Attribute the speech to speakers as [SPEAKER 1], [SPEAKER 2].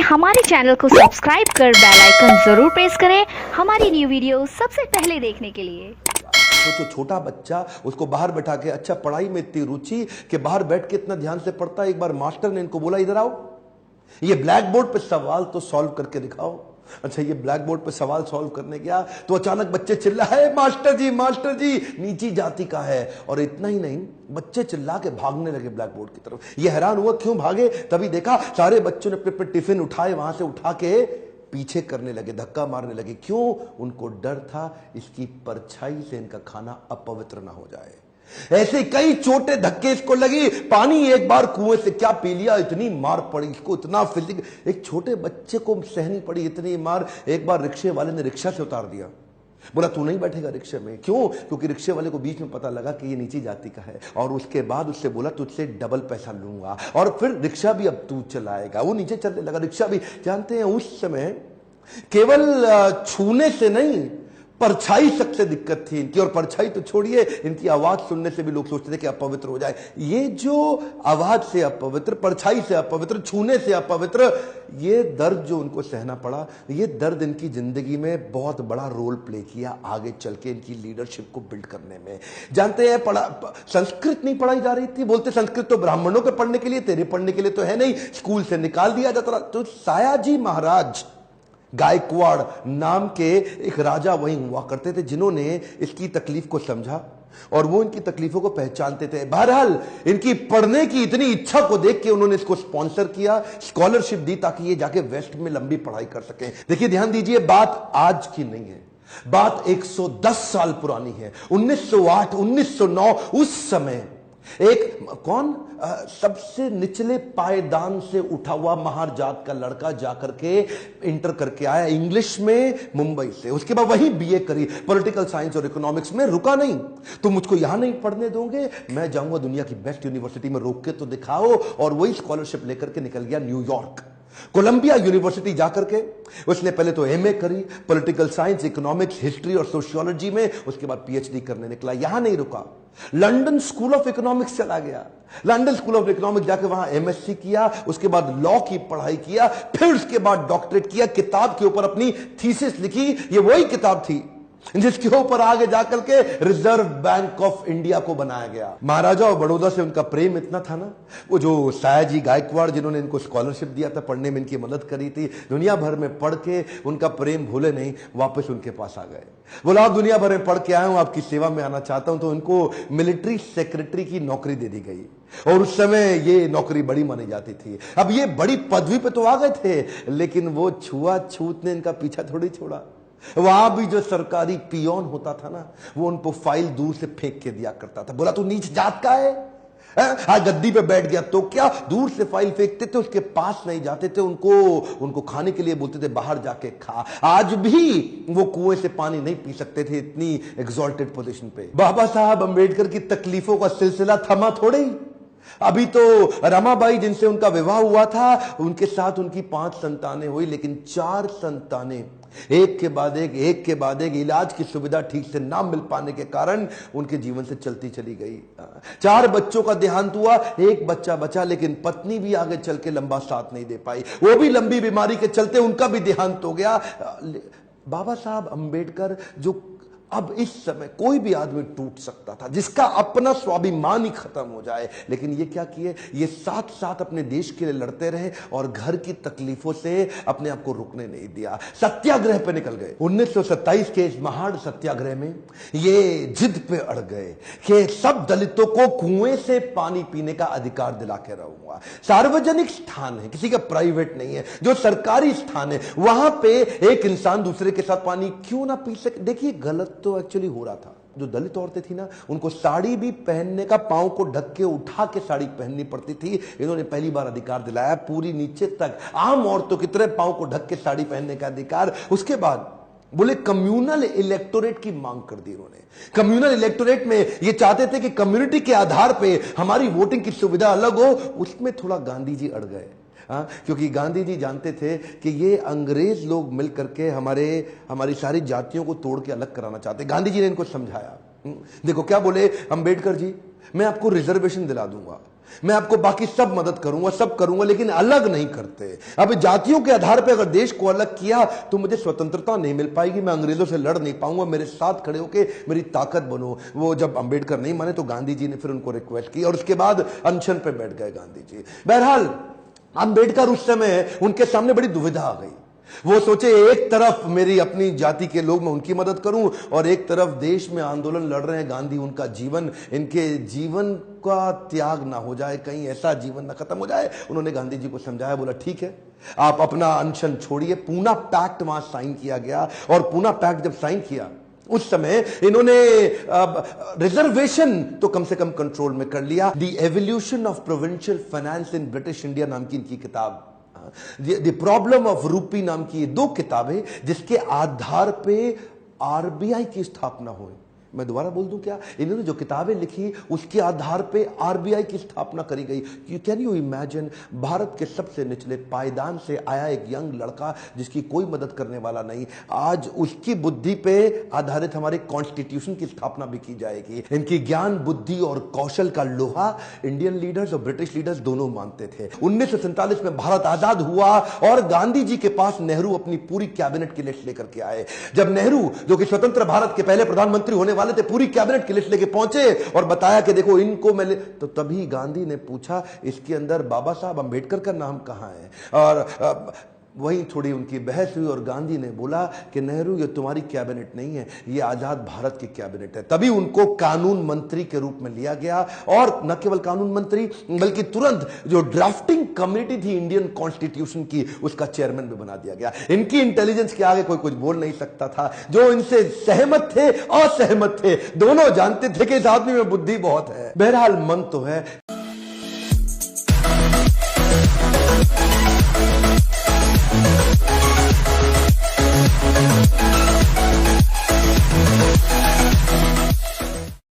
[SPEAKER 1] हमारे चैनल को सब्सक्राइब कर बेल आइकन जरूर प्रेस करें हमारी न्यू वीडियो सबसे पहले देखने के लिए।
[SPEAKER 2] तो छोटा बच्चा उसको बाहर बैठा के, अच्छा पढ़ाई में इतनी रुचि कि बाहर बैठ के इतना ध्यान से पढ़ता है। एक बार मास्टर ने इनको बोला, इधर आओ, ये ब्लैक बोर्ड पे सवाल तो सॉल्व करके दिखाओ। अच्छा, ये ब्लैक बोर्ड पे सवाल सॉल्व करने गया तो अचानक बच्चे चिल्लाए, मास्टर जी नीची जाति का है। और इतना ही नहीं, बच्चे चिल्ला के भागने लगे ब्लैक बोर्ड की तरफ। ये हैरान हुआ क्यों भागे, तभी देखा सारे बच्चों ने अपने अपने टिफिन उठाए, वहां से उठा के पीछे करने लगे, धक्का मारने लगे। क्यों? उनको डर था इसकी परछाई से इनका खाना अपवित्र ना हो जाए। ऐसे कई छोटे धक्के इसको लगी। पानी एक बार कुएं से क्या पी लिया, इतनी मार पड़ी इसको, इतना फिजिक, एक छोटे बच्चे को सहनी पड़ी इतनी मार। एक बार रिक्शे वाले ने रिक्शा से उतार दिया, बोला तू नहीं बैठेगा रिक्शे में। क्यों? क्योंकि रिक्शे वाले को बीच में पता लगा कि ये नीची जाति का है, और उसके बाद उससे बोला तुझसे डबल पैसा लूंगा, और फिर रिक्शा भी अब तू चलाएगा। वो नीचे चलने लगा, रिक्शा भी। जानते हैं उस समय केवल छूने से नहीं, परछाई सबसे दिक्कत थी इनकी। और परछाई तो छोड़िए, इनकी आवाज सुनने से भी लोग सोचते थे कि अपवित्र हो जाए। ये जो आवाज से अपवित्र, परछाई से अपवित्र, छूने से अपवित्र, ये दर्द जो उनको सहना पड़ा, ये दर्द इनकी जिंदगी में बहुत बड़ा रोल प्ले किया आगे चल के इनकी लीडरशिप को बिल्ड करने में। जानते हैं, संस्कृत नहीं पढ़ाई जा रही थी, बोलते संस्कृत तो ब्राह्मणों के पढ़ने के लिए, तेरे पढ़ने के लिए तो है नहीं, स्कूल से निकाल दिया जाता। तो सायाजी महाराज गायकवाड़ नाम के एक राजा वहीं हुआ करते थे, जिन्होंने इसकी तकलीफ को समझा और वो इनकी तकलीफों को पहचानते थे। बहरहाल इनकी पढ़ने की इतनी इच्छा को देख के उन्होंने इसको स्पॉन्सर किया, स्कॉलरशिप दी, ताकि ये जाके वेस्ट में लंबी पढ़ाई कर सकें। देखिए ध्यान दीजिए, बात आज की नहीं है, बात 110 साल पुरानी है। 1908 1909 उस समय एक कौन सबसे निचले पायदान से उठा हुआ महार जात का लड़का जाकर के इंटर करके आया इंग्लिश में मुंबई से। उसके बाद वही बीए करी, पॉलिटिकल साइंस और इकोनॉमिक्स में। रुका नहीं, तुम मुझको यहां नहीं पढ़ने दोगे, मैं जाऊंगा दुनिया की बेस्ट यूनिवर्सिटी में, रोक के तो दिखाओ। और वही स्कॉलरशिप लेकर के निकल गया न्यूयॉर्क, कोलंबिया यूनिवर्सिटी जाकर के उसने पहले तो एमए करी, पॉलिटिकल साइंस, इकोनॉमिक्स, हिस्ट्री और सोशियोलॉजी में। उसके बाद पीएचडी करने निकला। यहां नहीं रुका, लंदन स्कूल ऑफ इकोनॉमिक्स चला गया। लंदन स्कूल ऑफ इकोनॉमिक्स जाकर वहां एमएससी किया, उसके बाद लॉ की पढ़ाई किया, फिर उसके बाद डॉक्टरेट किया, किताब के ऊपर अपनी थीसिस लिखी। ये वही किताब थी जिसके ऊपर आगे जाकर के रिजर्व बैंक ऑफ इंडिया को बनाया गया। महाराजा और बड़ौदा से उनका प्रेम इतना था ना, वो जो सायाजी गायकवाड़ जिन्होंने इनको स्कॉलरशिप दिया था, पढ़ने में इनकी मदद करी थी, दुनिया भर में पढ़ के उनका प्रेम भूले नहीं, वापस उनके पास आ गए। बोला आप दुनिया भर में पढ़ के आए हूं, आपकी सेवा में आना चाहता हूं। तो उनको मिलिट्री सेक्रेटरी की नौकरी दे दी गई, और उस समय ये नौकरी बड़ी मानी जाती थी। अब ये बड़ी पदवी पे तो आ गए थे, लेकिन वो छुआछूत ने इनका पीछा थोड़ी छोड़ा। वहां भी जो सरकारी पियोन होता था ना, वो उनको फाइल दूर से फेंक के दिया करता था। बोला तू नीच जात का है, आज गद्दी पे बैठ गया तो क्या, दूर से फाइल फेंकते थे, उसके पास नहीं जाते थे। उनको खाने के लिए बोलते थे बाहर जाके खा। आज भी वो कुएं से पानी नहीं पी सकते थे, इतनी एग्जॉल्टेड पोजीशन पे। बाबा साहब अंबेडकर की तकलीफों का सिलसिला थमा थोड़े ही। अभी तो रमाबाई जिनसे उनका विवाह हुआ था, उनके साथ उनकी 5 संतानें हुई, लेकिन 4 संतानें एक के बाद एक इलाज की सुविधा ठीक से ना मिल पाने के कारण उनके जीवन से चलती चली गई। 4 बच्चों का देहांत हुआ, एक बच्चा बचा, लेकिन पत्नी भी आगे चल के लंबा साथ नहीं दे पाई, वो भी लंबी बीमारी के चलते उनका भी देहांत हो गया। बाबा साहब अंबेडकर, जो अब इस समय कोई भी आदमी टूट सकता था, जिसका अपना स्वाभिमान ही खत्म हो जाए, लेकिन ये क्या किए, ये साथ साथ अपने देश के लिए लड़ते रहे और घर की तकलीफों से अपने आप को रुकने नहीं दिया। सत्याग्रह पे निकल गए। 1927 के इस महान सत्याग्रह में ये जिद पे अड़ गए कि सब दलितों को कुएं से पानी पीने का अधिकार दिला के रहूंगा। सार्वजनिक स्थान है, किसी का प्राइवेट नहीं है, जो सरकारी स्थान है, वहां पे एक इंसान दूसरे के साथ पानी क्यों ना पी सके। देखिए गलत तो एक्चुअली हो रहा था। जो दलित औरतें थी ना, उनको साड़ी भी पहनने का, पांव को ढक के उठा के साड़ी पहननी पड़ती थी। इन्होंने पहली बार अधिकार दिलाया, पूरी नीचे तक आम औरतों की तरह पांव को ढक के साड़ी पहनने का अधिकार। उसके बाद बोले कम्युनल इलेक्टोरेट की मांग कर दी इन्होंने। कम्युनल इलेक्टोरेट में ये चाहते थे कि कम्युनिटी के आधार पे हमारी वोटिंग की सुविधा अलग हो। उसमें थोड़ा गांधी जी अड़ गए, क्योंकि गांधी जी जानते थे कि ये अंग्रेज लोग मिल करके हमारी सारी जातियों को तोड़ के अलग कराना चाहते। गांधी जी ने इनको समझाया। देखो क्या बोले अंबेडकर जी, मैं आपको रिजर्वेशन दिला दूंगा, मैं आपको बाकी सब मदद करूंगा, सब करूंगा, लेकिन अलग नहीं करते। अब जातियों के आधार पर अगर देश को अलग किया तो मुझे स्वतंत्रता नहीं मिल पाएगी, मैं अंग्रेजों से लड़ नहीं पाऊंगा। मेरे साथ खड़े होकर मेरी ताकत बनो। वो जब अंबेडकर नहीं माने तो गांधी जी ने फिर उनको रिक्वेस्ट की और उसके बाद अनशन पे बैठ गए गांधी जी। बहरहाल अंबेडकर उस समय उनके सामने बड़ी दुविधा आ गई। वो सोचे एक तरफ मेरी अपनी जाति के लोग, मैं उनकी मदद करूं, और एक तरफ देश में आंदोलन लड़ रहे हैं गांधी, उनका जीवन, इनके जीवन का त्याग ना हो जाए, कहीं ऐसा जीवन ना खत्म हो जाए। उन्होंने गांधी जी को समझाया, बोला ठीक है आप अपना अनशन छोड़िए। पूना पैक्ट वहां साइन किया गया और पूना पैक्ट जब साइन किया उस समय इन्होंने रिजर्वेशन तो कम से कम कंट्रोल में कर लिया। The evolution of provincial finance in British India नाम की इनकी किताब, द प्रॉब्लम ऑफ रूपी नाम की 2 किताबें जिसके आधार पे आरबीआई की स्थापना हुई। मैं दोबारा बोल दूं क्या, इन्होंने जो किताबें लिखी उसके आधार पे आरबीआई की स्थापना करी गई। कैन यू इमेजिन, भारत के सबसे निचले पायदान से आया एक यंग लड़का जिसकी कोई मदद करने वाला नहीं, आज उसकी बुद्धि पे आधारित हमारे कॉन्स्टिट्यूशन की स्थापना भी की जाएगी। इनकी ज्ञान, बुद्धि और कौशल का लोहा इंडियन लीडर्स और ब्रिटिश लीडर्स दोनों मानते थे। 1947 में भारत आजाद हुआ और गांधी जी के पास नेहरू अपनी पूरी कैबिनेट की लिस्ट लेकर के आए। जब नेहरू, जो कि स्वतंत्र भारत के पहले प्रधानमंत्री होने वाले थे, पूरी कैबिनेट की लिस्ट लेके पहुंचे और बताया कि देखो इनको मैं तो तभी गांधी ने पूछा इसके अंदर बाबा साहब अंबेडकर का नाम कहां है, और वहीं थोड़ी उनकी बहस हुई और गांधी ने बोला कि नेहरू ये तुम्हारी कैबिनेट नहीं है, ये आजाद भारत की कैबिनेट है। तभी उनको कानून मंत्री के रूप में लिया गया और न केवल कानून मंत्री बल्कि तुरंत जो ड्राफ्टिंग कमेटी थी इंडियन कॉन्स्टिट्यूशन की, उसका चेयरमैन भी बना दिया गया। इनकी इंटेलिजेंस के आगे कोई कुछ बोल नहीं सकता था। जो इनसे सहमत थे, असहमत थे, दोनों जानते थे कि इस आदमी में बुद्धि बहुत है। बहरहाल मन तो है।